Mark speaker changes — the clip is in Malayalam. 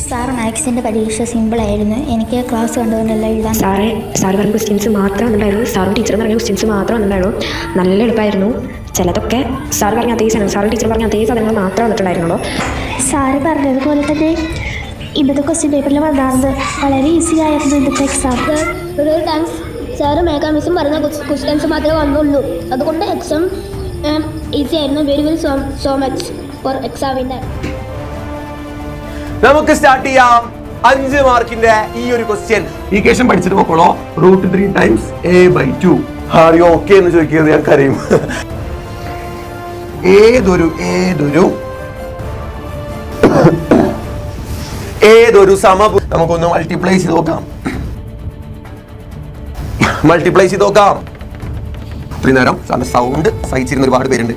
Speaker 1: സാർ മാത്സിൻ്റെ പരീക്ഷ സിമ്പിളായിരുന്നു. എനിക്ക് ക്ലാസ് കണ്ടുകൊണ്ടല്ല എഴുതാൻ.
Speaker 2: സാറ് പറഞ്ഞ ക്വസ്റ്റ്യൻസ് മാത്രം വന്നിട്ടുണ്ടായിരുന്നു. സാറും ടീച്ചറും പറഞ്ഞ ക്വസ്റ്റ്യൻസ് മാത്രം വന്നിട്ടുണ്ടായിരുന്നു. നല്ല എളുപ്പമായിരുന്നു. ചിലതൊക്കെ സാർ പറഞ്ഞ അതേ സാധനം, സാറും ടീച്ചറും പറഞ്ഞ അതേ സാധനങ്ങൾ മാത്രം വന്നിട്ടുണ്ടായിരുന്നുള്ളൂ.
Speaker 1: സാറ് പറഞ്ഞതുപോലെ തന്നെ ഇന്നത്തെ ക്വസ്റ്റ്യൻ പേപ്പറിൽ വന്നായിരുന്നു. വളരെ ഈസി ആയിരുന്നു ഇന്നത്തെ എക്സാം.
Speaker 3: ഒരു ടൈം സാറ് മേഘാ മിസ്സും പറഞ്ഞ ക്വസ്റ്റ്യൻസ് മാത്രമേ വന്നുള്ളൂ. അതുകൊണ്ട് എക്സാം ഈസി ആയിരുന്നു. Very very so much for എക്സാമിൻ്റെ.
Speaker 4: നമുക്ക് സ്റ്റാർട്ട് ചെയ്യാം. 5 മാർക്കിന്റെ ഈ ഒരു ക്വസ്റ്റ്യൻ ഈക്വേഷൻ പഠിച്ചിട്ട് നോക്കണോ. √3 ടൈംസ് a/2. ആരെയോ ഓക്കെ എന്ന് ചോദിക്കുന്നത് ഞാൻ കരയും. ഏതൊരു നമുക്കൊന്ന് മൾട്ടിപ്ലൈ ചെയ്ത് നോക്കാം. ഇത്രയും നേരം സൗണ്ട് സഹിച്ചിരുന്ന ഒരുപാട് പേരുണ്ട്.